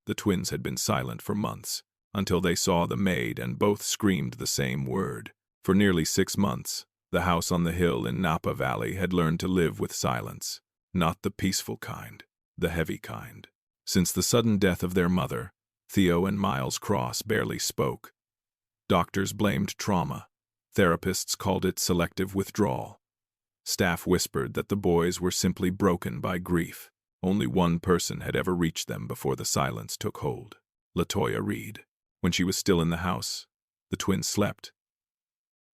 The twins had been silent for months, until they saw the maid and both screamed the same word. For nearly 6 months, the house on the hill in Napa Valley had learned to live with silence, not the peaceful kind, the heavy kind. Since the sudden death of their mother, Theo and Miles Cross barely spoke. Doctors blamed trauma. Therapists called it selective withdrawal. Staff whispered that the boys were simply broken by grief. Only one person had ever reached them before the silence took hold: LaToya Reed. When she was still in the house, the twins slept.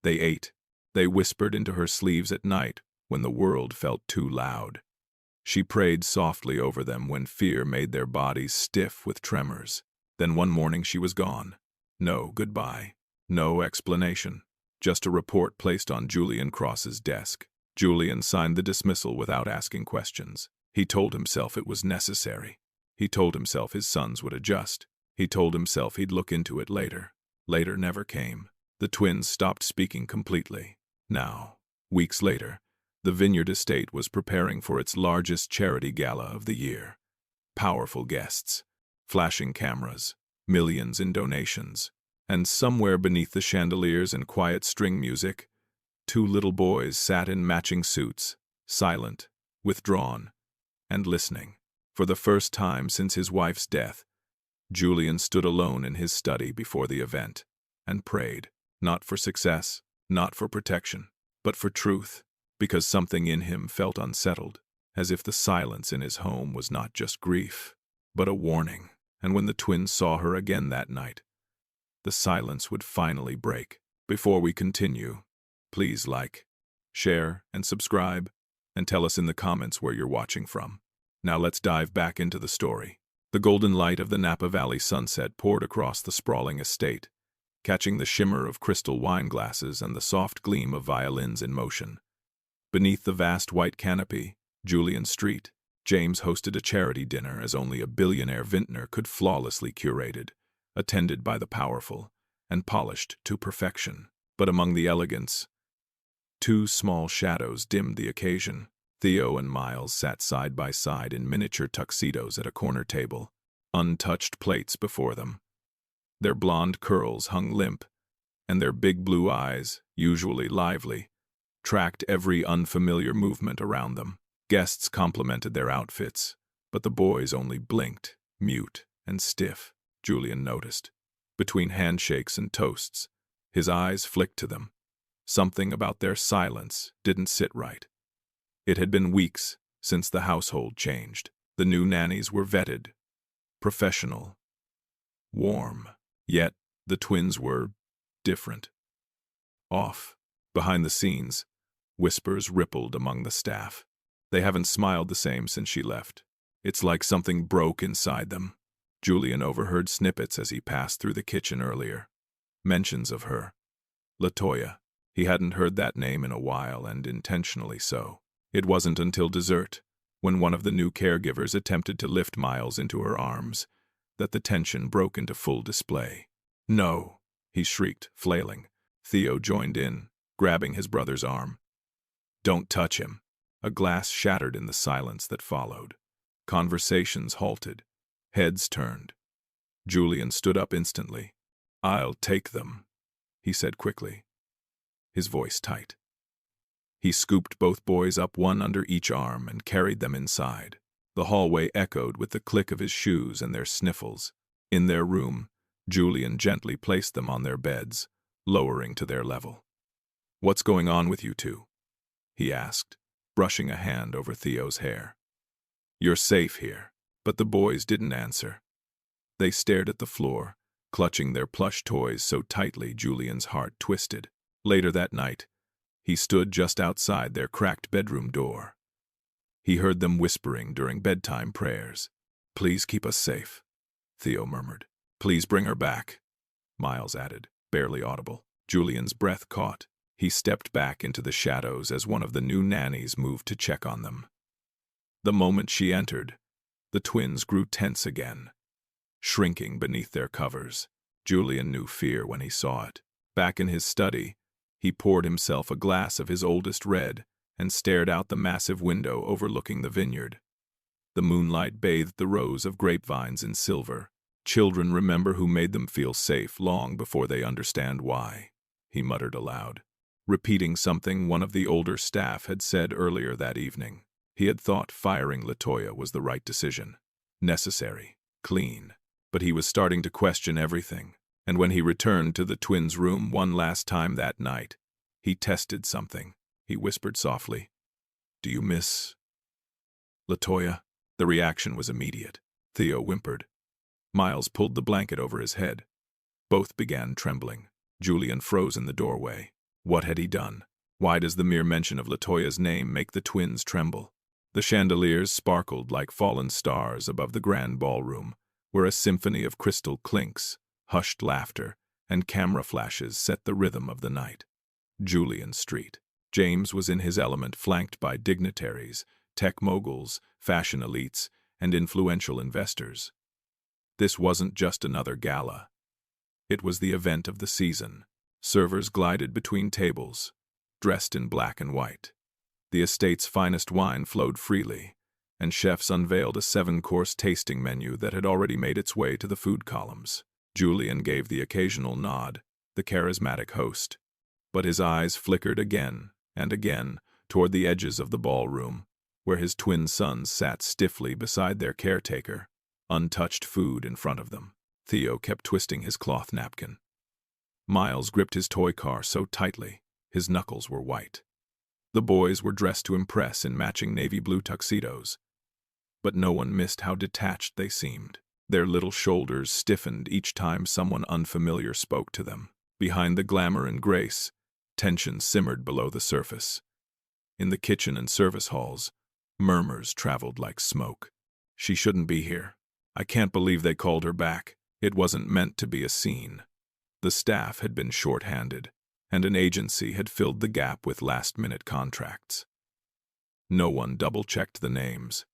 They ate. They whispered into her sleeves at night when the world felt too loud. She prayed softly over them when fear made their bodies stiff with tremors. Then one morning she was gone. No goodbye. No explanation. Just a report placed on Julian Cross's desk. Julian signed the dismissal without asking questions. He told himself it was necessary. He told himself his sons would adjust. He told himself he'd look into it later. Later never came. The twins stopped speaking completely. Now, weeks later, the Vineyard estate was preparing for its largest charity gala of the year. Powerful guests, flashing cameras, millions in donations, and somewhere beneath the chandeliers and quiet string music, 2 little boys sat in matching suits, silent, withdrawn, and listening. For the first time since his wife's death, Julian stood alone in his study before the event and prayed, not for success, not for protection, but for truth, because something in him felt unsettled, as if the silence in his home was not just grief, but a warning. And when the twins saw her again that night, the silence would finally break. Before we continue, please like, share, and subscribe, and tell us in the comments where you're watching from. Now let's dive back into the story. The golden light of the Napa Valley sunset poured across the sprawling estate, catching the shimmer of crystal wine glasses and the soft gleam of violins in motion. Beneath the vast white canopy, Julian Street, James hosted a charity dinner as only a billionaire vintner could flawlessly curated, attended by the powerful, and polished to perfection. But among the elegance, 2 small shadows dimmed the occasion. Theo and Miles sat side by side in miniature tuxedos at a corner table, untouched plates before them. Their blonde curls hung limp, and their big blue eyes, usually lively, tracked every unfamiliar movement around them. Guests complimented their outfits, but the boys only blinked, mute and stiff, Julian noticed. Between handshakes and toasts, his eyes flicked to them. Something about their silence didn't sit right. It had been weeks since the household changed. The new nannies were vetted, professional, warm. Yet the twins were different. Off. Behind the scenes, whispers rippled among the staff. They haven't smiled the same since she left. It's like something broke inside them. Julian overheard snippets as he passed through the kitchen earlier. Mentions of her. LaToya. He hadn't heard that name in a while, and intentionally so. It wasn't until dessert, when one of the new caregivers attempted to lift Miles into her arms, that the tension broke into full display. "No," he shrieked, flailing. Theo joined in, grabbing his brother's arm. "Don't touch him." A glass shattered in the silence that followed. Conversations halted. Heads turned. Julian stood up instantly. "I'll take them," he said quickly, his voice tight. He scooped both boys up, one under each arm, and carried them inside. The hallway echoed with the click of his shoes and their sniffles. In their room, Julian gently placed them on their beds, lowering to their level. "What's going on with you two?" he asked, brushing a hand over Theo's hair. "You're safe here." But the boys didn't answer. They stared at the floor, clutching their plush toys so tightly Julian's heart twisted. Later that night, he stood just outside their cracked bedroom door. He heard them whispering during bedtime prayers. "Please keep us safe," Theo murmured. "Please bring her back," Miles added, barely audible. Julian's breath caught. He stepped back into the shadows as one of the new nannies moved to check on them. The moment she entered, the twins grew tense again, shrinking beneath their covers. Julian knew fear when he saw it. Back in his study, he poured himself a glass of his oldest red and stared out the massive window overlooking the vineyard. The moonlight bathed the rows of grapevines in silver, Children remember who made them feel safe long before they understand why, he muttered aloud, repeating something one of the older staff had said earlier that evening. He had thought firing LaToya was the right decision. Necessary, clean. But he was starting to question everything, and when he returned to the twins' room one last time that night, he tested something. He whispered softly, "Do you miss LaToya?" The reaction was immediate. Theo whimpered. Miles pulled the blanket over his head. Both began trembling. Julian froze in the doorway. What had he done? Why does the mere mention of LaToya's name make the twins tremble? The chandeliers sparkled like fallen stars above the grand ballroom, where a symphony of crystal clinks, hushed laughter, and camera flashes set the rhythm of the night. Julian Street. James was in his element, flanked by dignitaries, tech moguls, fashion elites, and influential investors. This wasn't just another gala. It was the event of the season. Servers glided between tables, dressed in black and white. The estate's finest wine flowed freely, and chefs unveiled a 7-course tasting menu that had already made its way to the food columns. Julian gave the occasional nod, the charismatic host, but his eyes flickered again and again toward the edges of the ballroom, where his twin sons sat stiffly beside their caretaker, untouched food in front of them. Theo kept twisting his cloth napkin. Miles gripped his toy car so tightly, his knuckles were white. The boys were dressed to impress in matching navy blue tuxedos, but no one missed how detached they seemed. Their little shoulders stiffened each time someone unfamiliar spoke to them. Behind the glamour and grace, tension simmered below the surface. In the kitchen and service halls, murmurs traveled like smoke. "She shouldn't be here. I can't believe they called her back. It wasn't meant to be a scene." The staff had been short-handed, and an agency had filled the gap with last-minute contracts. No one double-checked the names.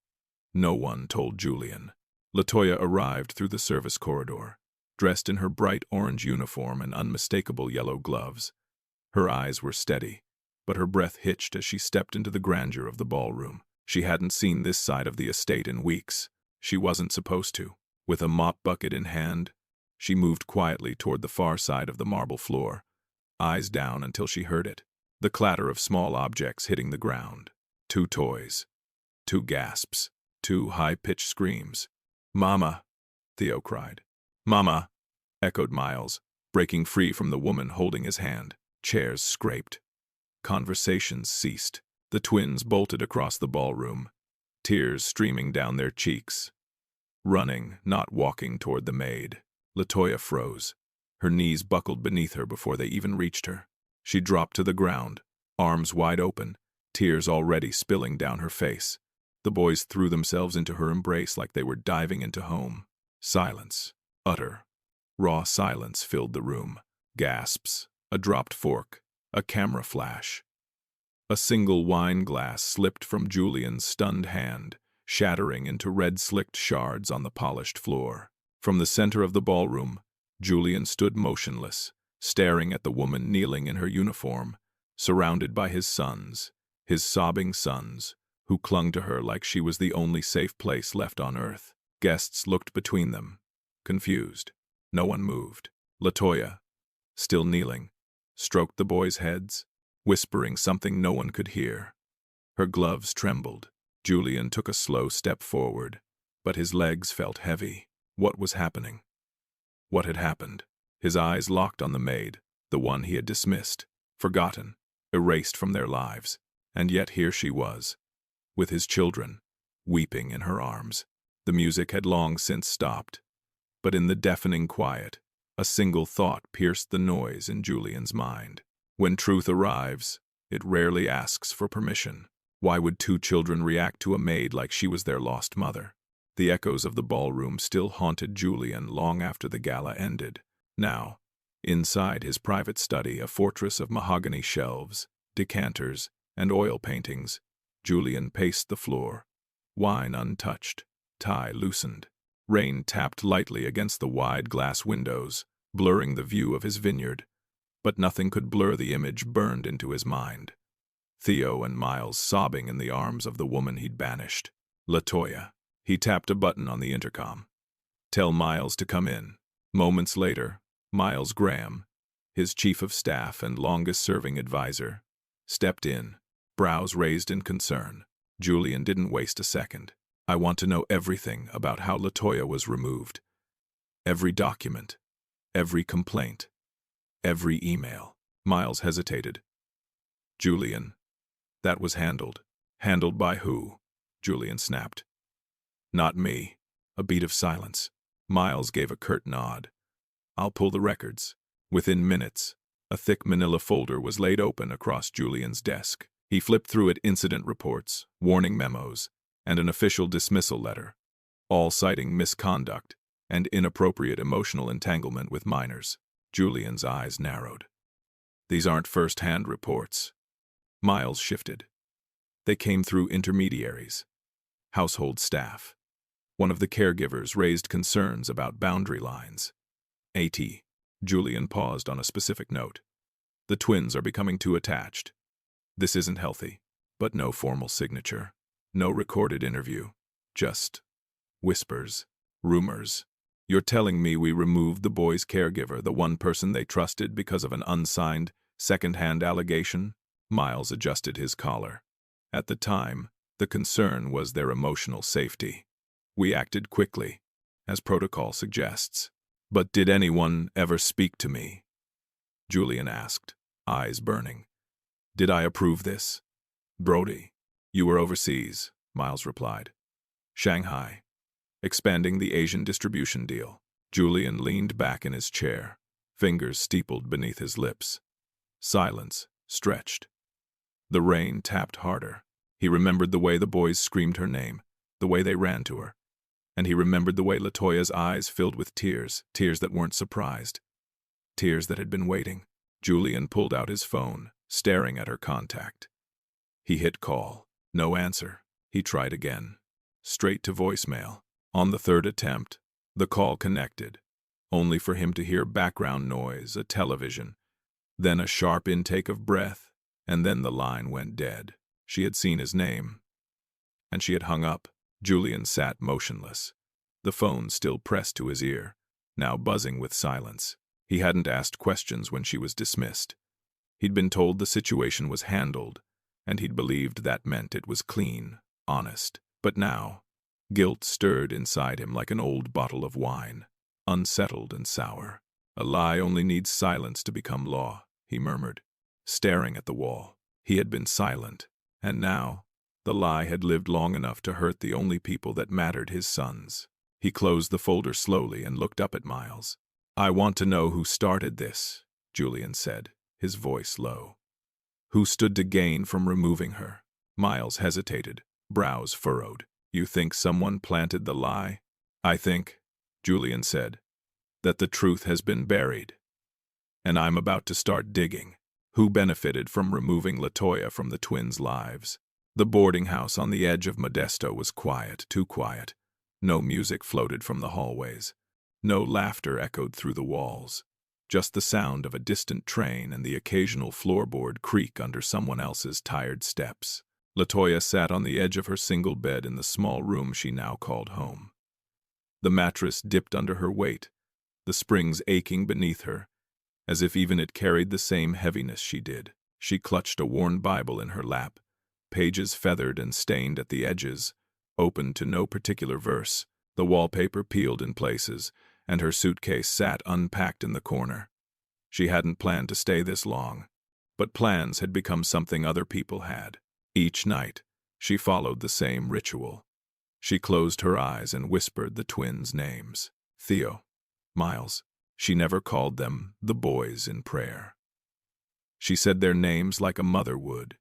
No one told Julian. LaToya arrived through the service corridor, dressed in her bright orange uniform and unmistakable yellow gloves. Her eyes were steady, but her breath hitched as she stepped into the grandeur of the ballroom. She hadn't seen this side of the estate in weeks. She wasn't supposed to. With a mop bucket in hand, she moved quietly toward the far side of the marble floor, eyes down until she heard it. The clatter of small objects hitting the ground. 2 toys. 2 gasps. 2 high-pitched screams. "Mama!" Theo cried. "Mama!" echoed Miles, breaking free from the woman holding his hand. Chairs scraped. Conversations ceased. The twins bolted across the ballroom, tears streaming down their cheeks. Running, not walking toward the maid. LaToya froze. Her knees buckled beneath her before they even reached her. She dropped to the ground, arms wide open, tears already spilling down her face. The boys threw themselves into her embrace like they were diving into home. Silence. Utter, raw silence filled the room. Gasps, a dropped fork, a camera flash. A single wine glass slipped from Julian's stunned hand, shattering into red-slicked shards on the polished floor. From the center of the ballroom, Julian stood motionless, staring at the woman kneeling in her uniform, surrounded by his sons, his sobbing sons, who clung to her like she was the only safe place left on earth. Guests looked between them, confused. No one moved. LaToya, still kneeling, stroked the boys' heads, whispering something no one could hear. Her gloves trembled. Julian took a slow step forward, but his legs felt heavy. What was happening? What had happened? His eyes locked on the maid, the one he had dismissed, forgotten, erased from their lives. And yet here she was, with his children, weeping in her arms. The music had long since stopped, but in the deafening quiet, a single thought pierced the noise in Julian's mind. When truth arrives, it rarely asks for permission. Why would 2 children react to a maid like she was their lost mother? The echoes of the ballroom still haunted Julian long after the gala ended. Now, inside his private study, a fortress of mahogany shelves, decanters, and oil paintings, Julian paced the floor, wine untouched, tie loosened. Rain tapped lightly against the wide glass windows, blurring the view of his vineyard, but nothing could blur the image burned into his mind. Theo and Miles sobbing in the arms of the woman he'd banished. LaToya. He tapped a button on the intercom. Tell Miles to come in. Moments later, Miles Graham, his chief of staff and longest-serving advisor, stepped in, brows raised in concern. Julian didn't waste a second. I want to know everything about how LaToya was removed. Every document, every complaint, every email. Miles hesitated. Julian. That was handled. Handled by who? Julian snapped. Not me. A beat of silence. Miles gave a curt nod. I'll pull the records. Within minutes, a thick manila folder was laid open across Julian's desk. He flipped through it: incident reports, warning memos, and an official dismissal letter, all citing misconduct and inappropriate emotional entanglement with minors. Julian's eyes narrowed. These aren't first-hand reports. Miles shifted. They came through intermediaries, household staff. One of the caregivers raised concerns about boundary lines. A.T. Julian paused on a specific note. The twins are becoming too attached. This isn't healthy, but no formal signature, no recorded interview, just whispers, rumors. You're telling me we removed the boy's caregiver, the one person they trusted, because of an unsigned, second-hand allegation? Miles adjusted his collar. At the time, the concern was their emotional safety. We acted quickly, as protocol suggests. But did anyone ever speak to me? Julian asked, eyes burning. Did I approve this? Brody, you were overseas, Miles replied. Shanghai, expanding the Asian distribution deal. Julian leaned back in his chair, fingers steepled beneath his lips. Silence stretched. The rain tapped harder. He remembered the way the boys screamed her name, the way they ran to her. And he remembered the way LaToya's eyes filled with tears, tears that weren't surprised, tears that had been waiting. Julian pulled out his phone, staring at her contact. He hit call. No answer. He tried again. Straight to voicemail. On the third attempt, the call connected, only for him to hear background noise, a television, then a sharp intake of breath, and then the line went dead. She had seen his name, and she had hung up. Julian sat motionless, the phone still pressed to his ear, now buzzing with silence. He hadn't asked questions when she was dismissed. He'd been told the situation was handled, and he'd believed that meant it was clean, honest. But now, guilt stirred inside him like an old bottle of wine, unsettled and sour. A lie only needs silence to become law, he murmured, staring at the wall. He had been silent, and now, the lie had lived long enough to hurt the only people that mattered, his sons. He closed the folder slowly and looked up at Miles. I want to know who started this, Julian said, his voice low. Who stood to gain from removing her? Miles hesitated, brows furrowed. You think someone planted the lie? I think, Julian said, that the truth has been buried. And I'm about to start digging. Who benefited from removing LaToya from the twins' lives? The boarding house on the edge of Modesto was quiet, too quiet. No music floated from the hallways. No laughter echoed through the walls. Just the sound of a distant train and the occasional floorboard creak under someone else's tired steps. LaToya sat on the edge of her single bed in the small room she now called home. The mattress dipped under her weight, the springs aching beneath her, as if even it carried the same heaviness she did. She clutched a worn Bible in her lap, pages feathered and stained at the edges, open to no particular verse. The wallpaper peeled in places, and her suitcase sat unpacked in the corner. She hadn't planned to stay this long, but plans had become something other people had. Each night, she followed the same ritual. She closed her eyes and whispered the twins' names. Theo, Miles. She never called them the boys in prayer. She said their names like a mother would,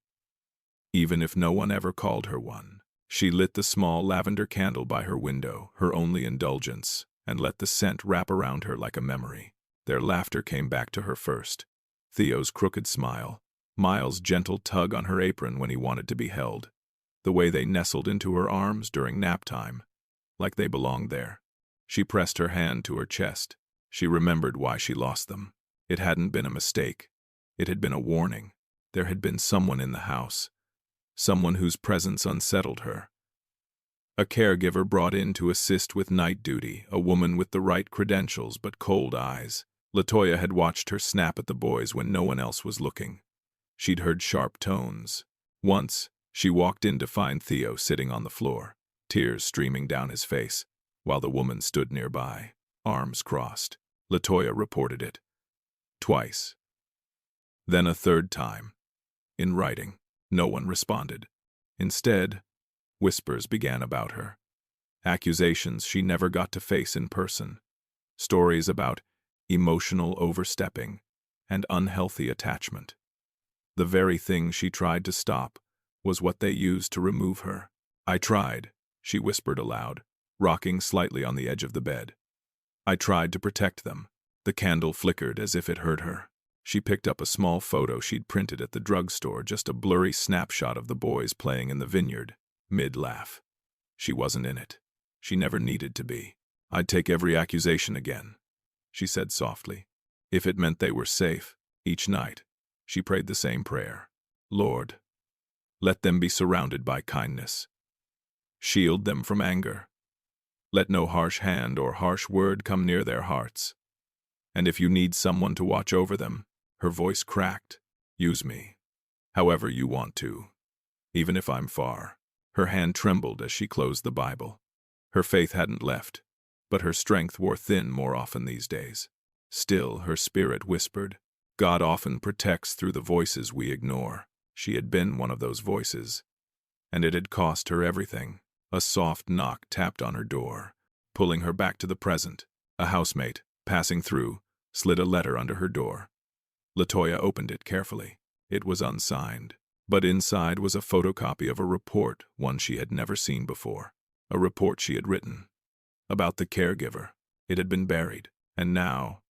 even if no one ever called her one. She lit the small lavender candle by her window, her only indulgence, and let the scent wrap around her like a memory. Their laughter came back to her first. Theo's crooked smile, Miles' gentle tug on her apron when he wanted to be held, the way they nestled into her arms during nap time, like they belonged there. She pressed her hand to her chest. She remembered why she lost them. It hadn't been a mistake. It had been a warning. There had been someone in the house, someone whose presence unsettled her. A caregiver brought in to assist with night duty, a woman with the right credentials but cold eyes. Latoya had watched her snap at the boys when no one else was looking. She'd heard sharp tones. Once, she walked in to find Theo sitting on the floor, tears streaming down his face, while the woman stood nearby, arms crossed. Latoya reported it. Twice. Then a third time. In writing, no one responded. Instead, whispers began about her. Accusations she never got to face in person. Stories about emotional overstepping and unhealthy attachment. The very thing she tried to stop was what they used to remove her. I tried, she whispered aloud, rocking slightly on the edge of the bed. I tried to protect them. The candle flickered as if it hurt her. She picked up a small photo she'd printed at the drugstore, just a blurry snapshot of the boys playing in the vineyard, mid-laugh. She wasn't in it. She never needed to be. I'd take every accusation again, she said softly. If it meant they were safe, each night, she prayed the same prayer. Lord, let them be surrounded by kindness. Shield them from anger. Let no harsh hand or harsh word come near their hearts. And if you need someone to watch over them, her voice cracked, use me, however you want to, even if I'm far. Her hand trembled as she closed the Bible. Her faith hadn't left, but her strength wore thin more often these days. Still, her spirit whispered, God often protects through the voices we ignore. She had been one of those voices, and it had cost her everything. A soft knock tapped on her door, pulling her back to the present. A housemate, passing through, slid a letter under her door. Latoya opened it carefully. It was unsigned, but inside was a photocopy of a report, one she had never seen before. A report she had written. About the caregiver. It had been buried, and now,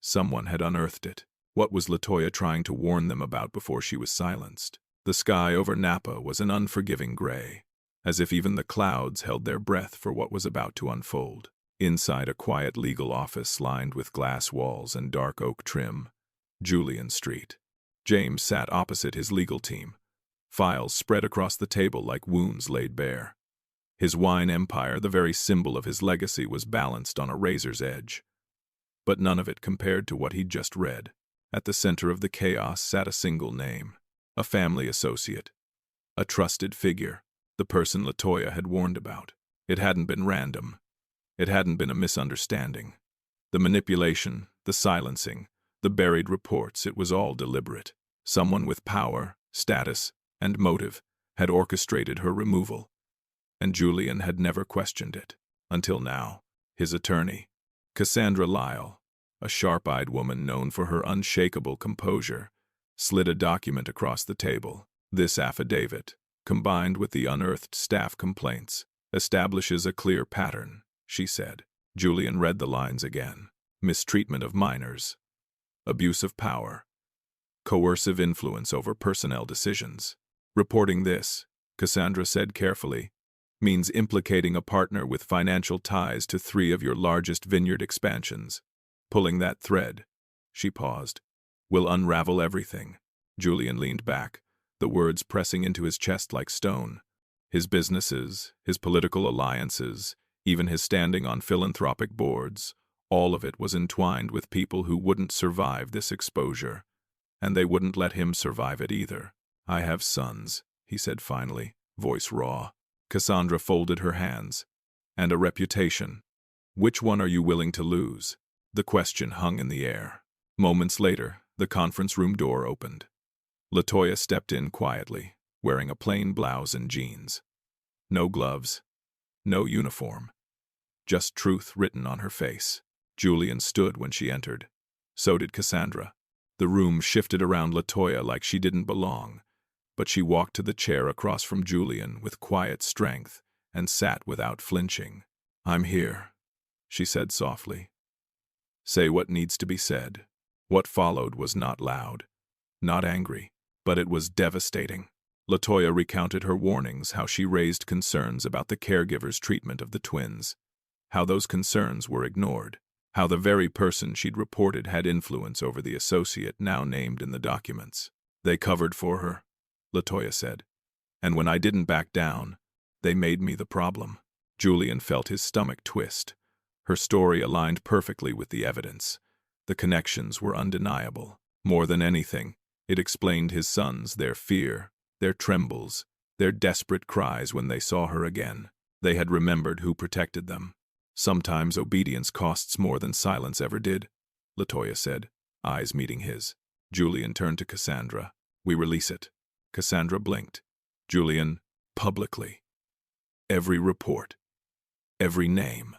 someone had unearthed it. What was Latoya trying to warn them about before she was silenced? The sky over Napa was an unforgiving gray, as if even the clouds held their breath for what was about to unfold. Inside a quiet legal office lined with glass walls and dark oak trim, Julian Street. James sat opposite his legal team, files spread across the table like wounds laid bare. His wine empire, the very symbol of his legacy, was balanced on a razor's edge. But none of it compared to what he'd just read. At the center of the chaos sat a single name, a family associate, a trusted figure, the person Latoya had warned about. It hadn't been random. It hadn't been a misunderstanding. The manipulation, the silencing, the buried reports, it was all deliberate. Someone with power, status, and motive had orchestrated her removal, and Julian had never questioned it, until now. His attorney, Cassandra Lyle, a sharp-eyed woman known for her unshakable composure, slid a document across the table. This affidavit, combined with the unearthed staff complaints, establishes a clear pattern, she said. Julian read the lines again. Mistreatment of minors, abuse of power, coercive influence over personnel decisions. Reporting this, Cassandra said carefully, means implicating a partner with financial ties to 3 of your largest vineyard expansions. Pulling that thread, she paused, will unravel everything. Julian leaned back, the words pressing into his chest like stone. His businesses, his political alliances, even his standing on philanthropic boards, all of it was entwined with people who wouldn't survive this exposure, and they wouldn't let him survive it either. I have sons, he said finally, voice raw. Cassandra folded her hands. And a reputation. Which one are you willing to lose? The question hung in the air. Moments later, the conference room door opened. Latoya stepped in quietly, wearing a plain blouse and jeans. No gloves, no uniform. Just truth written on her face. Julian stood when she entered. So did Cassandra. The room shifted around Latoya like she didn't belong, but she walked to the chair across from Julian with quiet strength and sat without flinching. I'm here, she said softly. Say what needs to be said. What followed was not loud, not angry, but it was devastating. Latoya recounted her warnings, how she raised concerns about the caregiver's treatment of the twins, how those concerns were ignored, how the very person she'd reported had influence over the associate now named in the documents. They covered for her, Latoya said, and when I didn't back down, they made me the problem. Julian felt his stomach twist. Her story aligned perfectly with the evidence. The connections were undeniable. More than anything, it explained his sons, their fear, their trembles, their desperate cries when they saw her again. They had remembered who protected them. "Sometimes obedience costs more than silence ever did," Latoya said, eyes meeting his. Julian turned to Cassandra. "We release it." Cassandra blinked. Julian, publicly. Every report. Every name.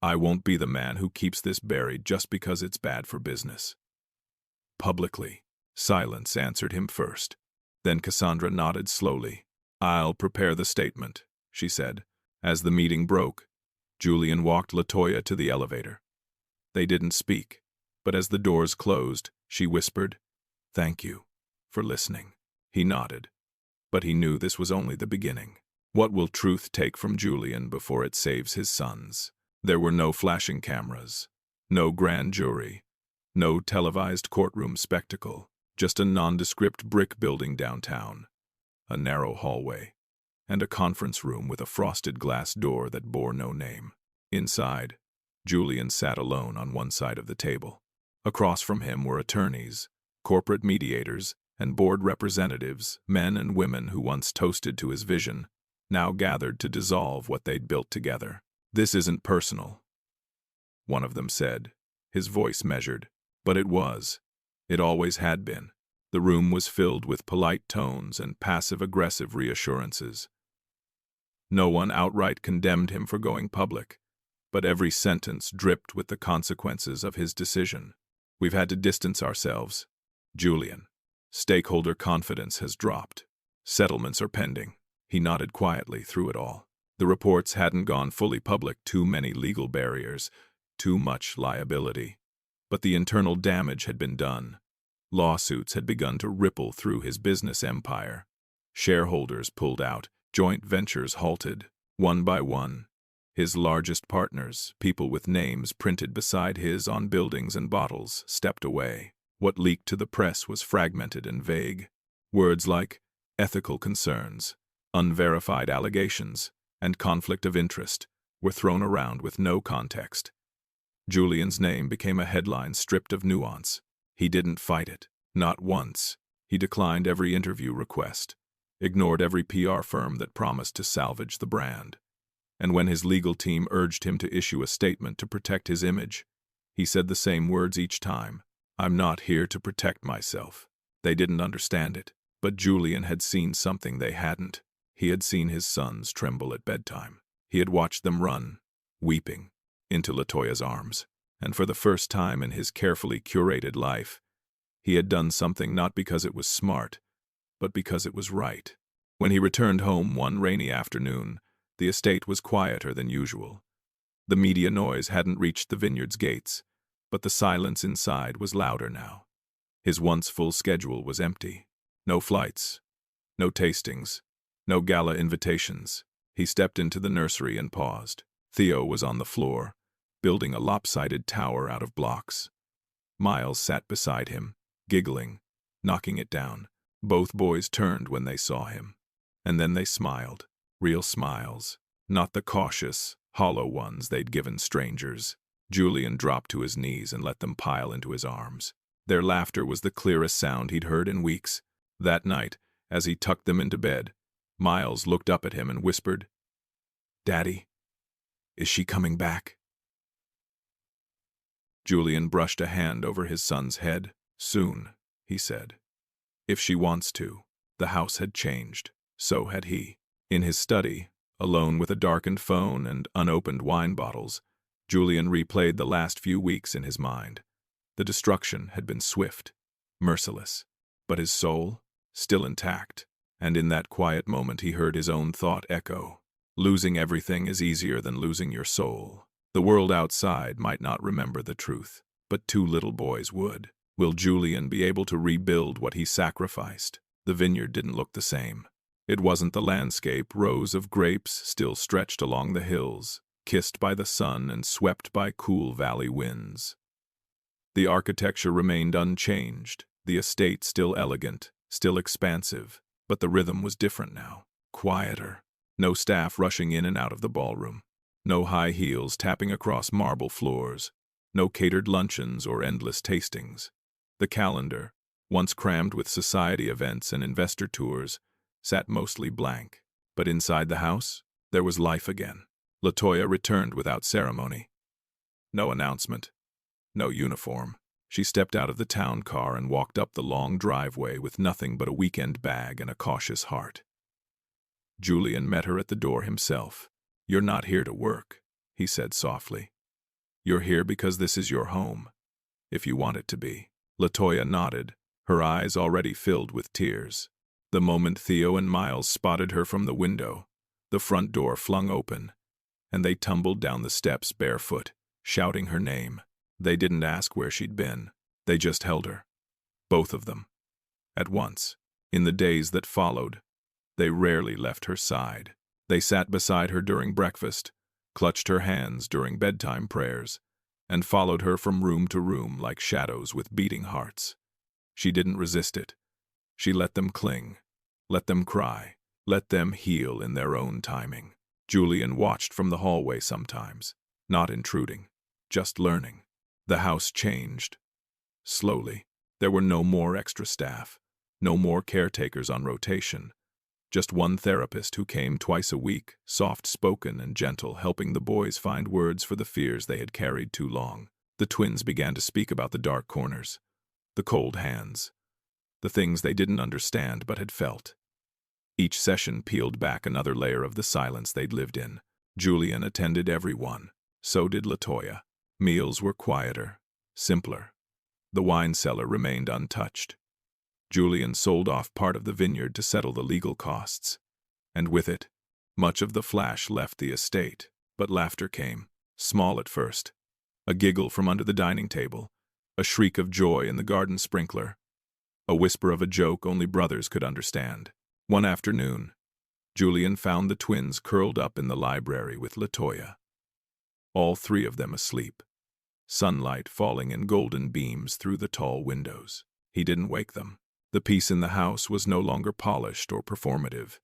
I won't be the man who keeps this buried just because it's bad for business. Publicly. Silence answered him first. Then Cassandra nodded slowly. "I'll prepare the statement," she said. As the meeting broke, Julian walked Latoya to the elevator. They didn't speak, but as the doors closed, she whispered, "Thank you for listening." He nodded, but he knew this was only the beginning. What will truth take from Julian before it saves his sons? There were no flashing cameras, no grand jury, no televised courtroom spectacle, just a nondescript brick building downtown, a narrow hallway, and a conference room with a frosted glass door that bore no name. Inside, Julian sat alone on one side of the table. Across from him were attorneys, corporate mediators, and board representatives, men and women who once toasted to his vision, now gathered to dissolve what they'd built together. "This isn't personal," one of them said, his voice measured. But it was. It always had been. The room was filled with polite tones and passive-aggressive reassurances. No one outright condemned him for going public, but every sentence dripped with the consequences of his decision. "We've had to distance ourselves, Julian. Stakeholder confidence has dropped. Settlements are pending." He nodded quietly through it all. The reports hadn't gone fully public, too many legal barriers, too much liability. But the internal damage had been done. Lawsuits had begun to ripple through his business empire. Shareholders pulled out, joint ventures halted, one by one. His largest partners, people with names printed beside his on buildings and bottles, stepped away. What leaked to the press was fragmented and vague. Words like ethical concerns, unverified allegations, and conflict of interest were thrown around with no context. Julian's name became a headline stripped of nuance. He didn't fight it, not once. He declined every interview request, ignored every PR firm that promised to salvage the brand. And when his legal team urged him to issue a statement to protect his image, he said the same words each time. "I'm not here to protect myself." They didn't understand it, but Julian had seen something they hadn't. He had seen his sons tremble at bedtime. He had watched them run, weeping, into Latoya's arms. And for the first time in his carefully curated life, he had done something not because it was smart, but because it was right. When he returned home one rainy afternoon, the estate was quieter than usual. The media noise hadn't reached the vineyard's gates, but the silence inside was louder now. His once full schedule was empty. No flights, no tastings, no gala invitations. He stepped into the nursery and paused. Theo was on the floor, building a lopsided tower out of blocks. Miles sat beside him, giggling, knocking it down. Both boys turned when they saw him. And then they smiled. Real smiles, not the cautious, hollow ones they'd given strangers. Julian dropped to his knees and let them pile into his arms. Their laughter was the clearest sound he'd heard in weeks. That night, as he tucked them into bed, Miles looked up at him and whispered, "Daddy, is she coming back?" Julian brushed a hand over his son's head. "Soon," he said. "If she wants to." The house had changed. So had he. In his study, alone with a darkened phone and unopened wine bottles, Julian replayed the last few weeks in his mind. The destruction had been swift, merciless, but his soul, still intact. And in that quiet moment he heard his own thought echo. Losing everything is easier than losing your soul. The world outside might not remember the truth, but two little boys would. Will Julian be able to rebuild what he sacrificed? The vineyard didn't look the same. It wasn't the landscape. Rows of grapes still stretched along the hills, kissed by the sun and swept by cool valley winds. The architecture remained unchanged, the estate still elegant, still expansive, but the rhythm was different now, quieter. No staff rushing in and out of the ballroom, No high heels tapping across marble floors. No catered luncheons or endless tastings. The calendar, once crammed with society events and investor tours, sat mostly blank. But inside the house, there was life again. LaToya returned without ceremony. No announcement. No uniform. She stepped out of the town car and walked up the long driveway with nothing but a weekend bag and a cautious heart. Julian met her at the door himself. "You're not here to work," he said softly. "You're here because this is your home, if you want it to be." LaToya nodded, her eyes already filled with tears. The moment Theo and Miles spotted her from the window, the front door flung open, and they tumbled down the steps barefoot, shouting her name. They didn't ask where she'd been. They just held her. Both of them. At once. In the days that followed, they rarely left her side. They sat beside her during breakfast, clutched her hands during bedtime prayers, and followed her from room to room like shadows with beating hearts. She didn't resist it. She let them cling, let them cry, let them heal in their own timing. Julian watched from the hallway sometimes, not intruding, just learning. The house changed. Slowly. There were no more extra staff, no more caretakers on rotation. Just one therapist who came twice a week, soft-spoken and gentle, helping the boys find words for the fears they had carried too long. The twins began to speak about the dark corners, the cold hands, the things they didn't understand but had felt. Each session peeled back another layer of the silence they'd lived in. Julian attended every one. So did LaToya. Meals were quieter, simpler. The wine cellar remained untouched. Julian sold off part of the vineyard to settle the legal costs. And with it, much of the flash left the estate. But laughter came, small at first. A giggle from under the dining table, a shriek of joy in the garden sprinkler, a whisper of a joke only brothers could understand. One afternoon, Julian found the twins curled up in the library with LaToya. All three of them asleep, sunlight falling in golden beams through the tall windows. He didn't wake them. The peace in the house was no longer polished or performative.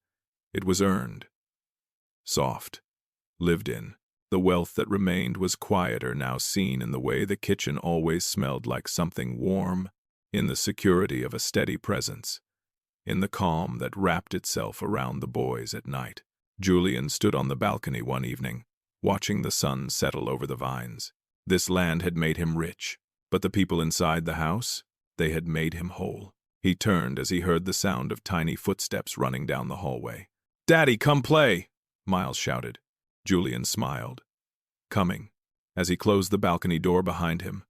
It was earned, soft, lived in. The wealth that remained was quieter, now seen in the way the kitchen always smelled like something warm, in the security of a steady presence, in the calm that wrapped itself around the boys at night. Julian stood on the balcony one evening, watching the sun settle over the vines. This land had made him rich, but the people inside the house, they had made him whole. He turned as he heard the sound of tiny footsteps running down the hallway. "Daddy, come play!" Miles shouted. Julian smiled. Coming. As he closed the balcony door behind him,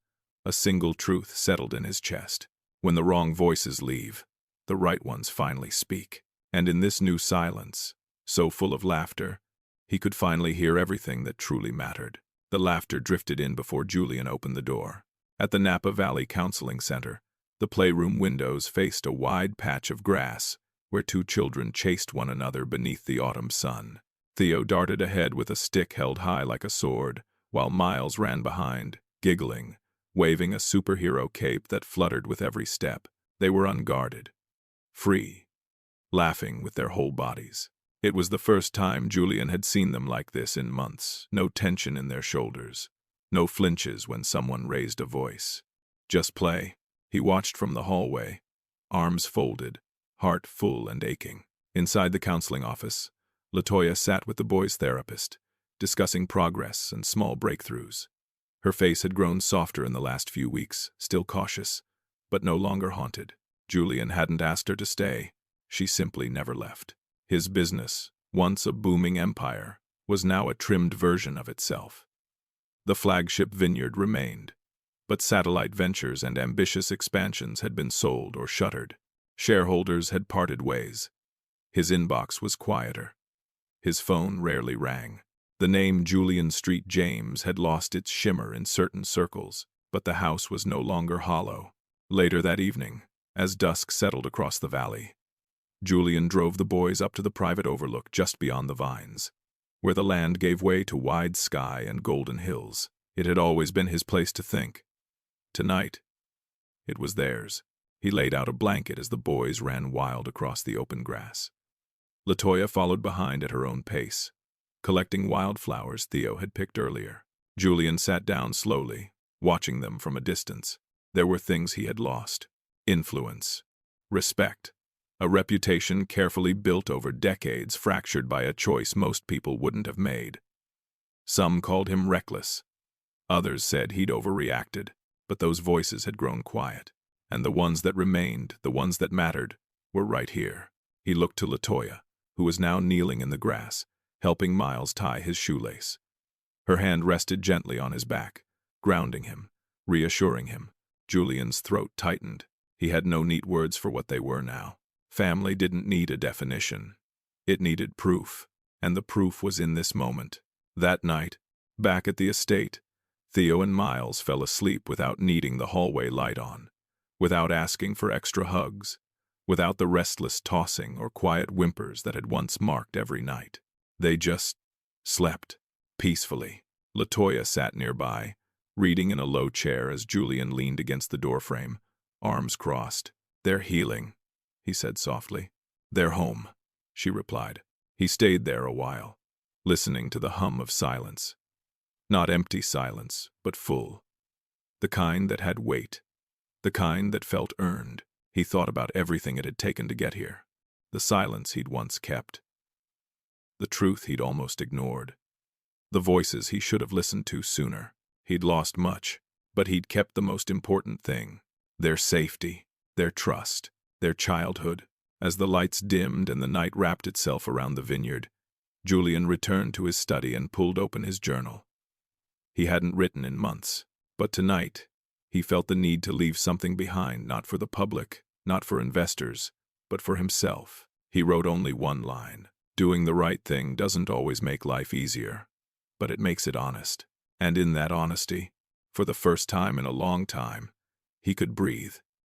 a single truth settled in his chest. When the wrong voices leave, the right ones finally speak. And in this new silence, so full of laughter, he could finally hear everything that truly mattered. The laughter drifted in before Julian opened the door. At the Napa Valley Counseling Center, the playroom windows faced a wide patch of grass where two children chased one another beneath the autumn sun. Theo darted ahead with a stick held high like a sword, while Miles ran behind, giggling, waving a superhero cape that fluttered with every step. They were unguarded, free, laughing with their whole bodies. It was the first time Julian had seen them like this in months. No tension in their shoulders, no flinches when someone raised a voice. Just play. He watched from the hallway, arms folded, heart full and aching. Inside the counseling office, LaToya sat with the boys' therapist, discussing progress and small breakthroughs. Her face had grown softer in the last few weeks, still cautious, but no longer haunted. Julian hadn't asked her to stay. She simply never left. His business, once a booming empire, was now a trimmed version of itself. The flagship vineyard remained, but satellite ventures and ambitious expansions had been sold or shuttered. Shareholders had parted ways. His inbox was quieter. His phone rarely rang. The name Julian Street James had lost its shimmer in certain circles, but the house was no longer hollow. Later that evening, as dusk settled across the valley, Julian drove the boys up to the private overlook just beyond the vines, where the land gave way to wide sky and golden hills. It had always been his place to think. Tonight, it was theirs. He laid out a blanket as the boys ran wild across the open grass. LaToya followed behind at her own pace, collecting wildflowers Theo had picked earlier. Julian sat down slowly, watching them from a distance. There were things he had lost: influence, respect, a reputation carefully built over decades, fractured by a choice most people wouldn't have made. Some called him reckless. Others said he'd overreacted, but those voices had grown quiet, and the ones that remained, the ones that mattered, were right here. He looked to Latoya, who was now kneeling in the grass, helping Miles tie his shoelace. Her hand rested gently on his back, grounding him, reassuring him. Julian's throat tightened. He had no neat words for what they were now. Family didn't need a definition. It needed proof, and the proof was in this moment. That night, back at the estate, Theo and Miles fell asleep without needing the hallway light on, without asking for extra hugs, without the restless tossing or quiet whimpers that had once marked every night. They just slept, peacefully. Latoya sat nearby, reading in a low chair as Julian leaned against the doorframe, arms crossed. "They're healing," he said softly. "They're home," she replied. He stayed there a while, listening to the hum of silence. Not empty silence, but full. The kind that had weight. The kind that felt earned. He thought about everything it had taken to get here. The silence he'd once kept. The truth he'd almost ignored. The voices he should have listened to sooner. He'd lost much, but he'd kept the most important thing: their safety, their trust, their childhood. As the lights dimmed and the night wrapped itself around the vineyard, Julian returned to his study and pulled open his journal. He hadn't written in months, but tonight he felt the need to leave something behind, not for the public, not for investors, but for himself. He wrote only one line: "Doing the right thing doesn't always make life easier, but it makes it honest." And in that honesty, for the first time in a long time, he could breathe.